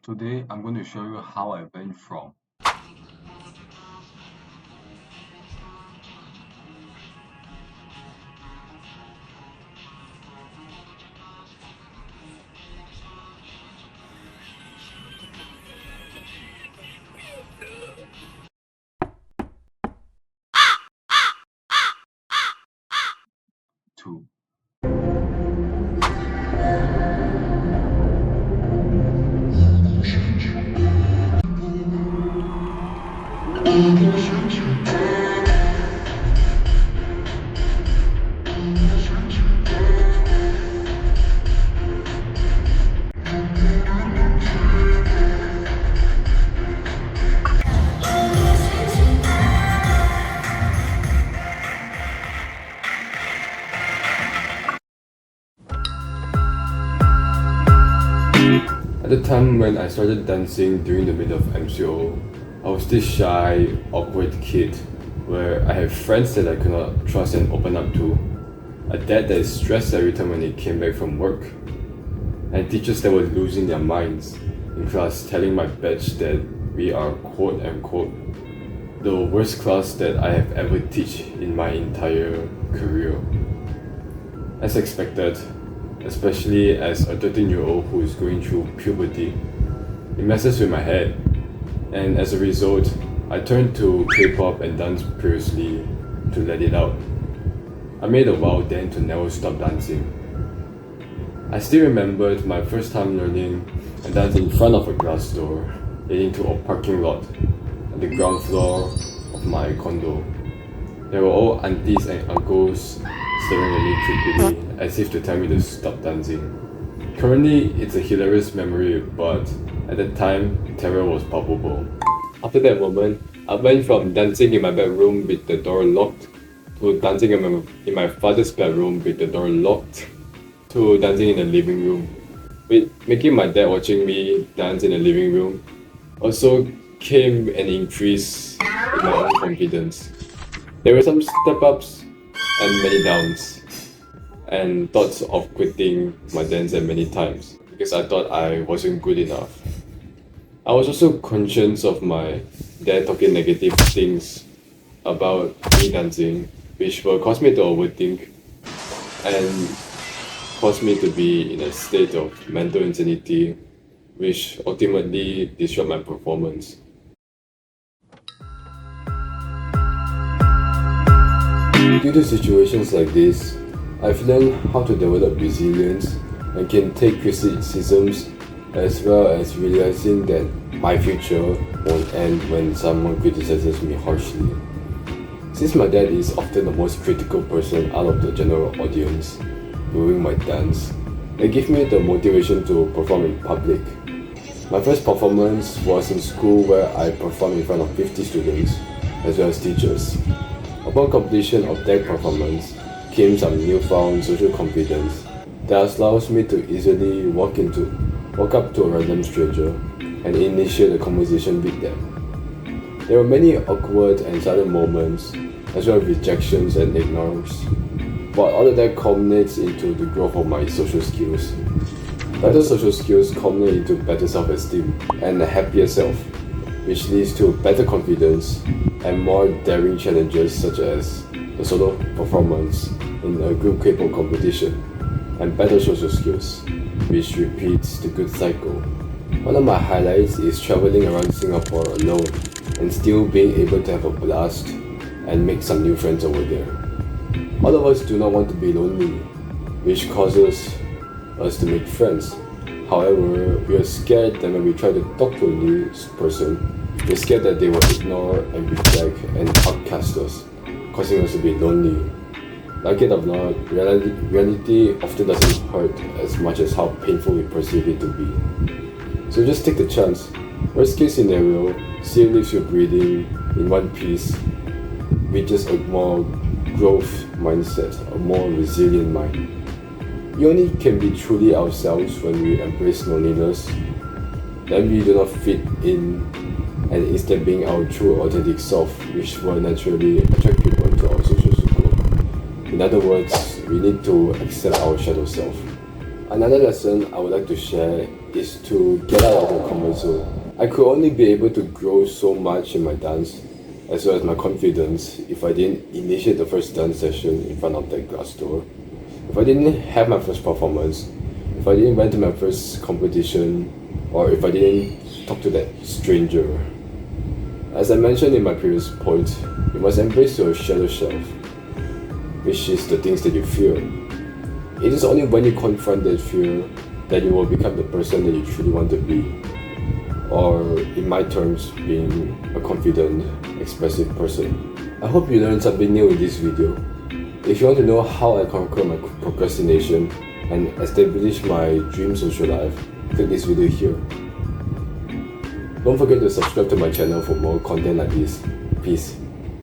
Today I'm going to show you how I went from to At the time when I started dancing during the middle of MCO, I was this shy, awkward kid where I had friends that I could not trust and open up to, a dad that is stressed every time when he came back from work, and teachers that were losing their minds in class telling my batch that we are quote unquote the worst class that I have ever teach in my entire career. As expected, especially as a 13-year-old who is going through puberty, it messes with my head, and as a result, I turned to K-pop and dance furiously to let it out. I made a vow then to never stop dancing. I still remembered my first time learning and dancing in front of a glass door leading to a parking lot on the ground floor of my condo. There were all aunties and uncles staring at me creepily as if to tell me to stop dancing. Currently, it's a hilarious memory, but at the time, terror was palpable. After that moment, I went from dancing in my bedroom with the door locked to dancing in my father's bedroom with the door locked to dancing in the living room. With making my dad watching me dance in the living room also came an increase in my own confidence. There were some step-ups and many downs, and thoughts of quitting my dance at many times because I thought I wasn't good enough. I was also conscious of my dad talking negative things about me dancing, which will cause me to overthink and cause me to be in a state of mental insanity, which ultimately disrupt my performance. Due to situations like this, I've learned how to develop resilience and can take criticisms as well as realizing that my future won't end when someone criticizes me harshly. Since my dad is often the most critical person out of the general audience during my dance, it gave me the motivation to perform in public. My first performance was in school where I performed in front of 50 students as well as teachers. Upon completion of that performance came some newfound social confidence that allows me to easily walk up to a random stranger and initiate a conversation with them. There were many awkward and silent moments, as well as rejections and ignorance, but all of that culminates into the growth of my social skills. Better social skills culminate into better self-esteem and a happier self, which leads to better confidence and more daring challenges such as a solo performance in a group K-pop competition, and better social skills, which repeats the good cycle. One of my highlights is traveling around Singapore alone and still being able to have a blast and make some new friends over there. All of us do not want to be lonely, which causes us to make friends. However, we are scared that when we try to talk to a new person, we're scared that they will ignore and reject and outcast us, causing us to be lonely. Like it or not, reality often doesn't hurt as much as how painful we perceive it to be. So just take the chance. Worst case scenario, still leaves you breathing in one piece with just a more growth mindset, a more resilient mind. We only can be truly ourselves when we embrace loneliness. Then we do not fit in and instead being our true authentic self, which will naturally attract people to our social circle. In other words, we need to accept our shadow self. Another lesson I would like to share is to get out of the comfort zone. I could only be able to grow so much in my dance, as well as my confidence, if I didn't initiate the first dance session in front of that glass door. If I didn't have my first performance, if I didn't went to my first competition, or if I didn't talk to that stranger. As I mentioned in my previous point, you must embrace your shadow self, which is the things that you fear. It is only when you confront that fear that you will become the person that you truly want to be, or in my terms, being a confident, expressive person. I hope you learned something new in this video. If you want to know how I conquer my procrastination and establish my dream social life, click this video here. Don't forget to subscribe to my channel for more content like this. Peace.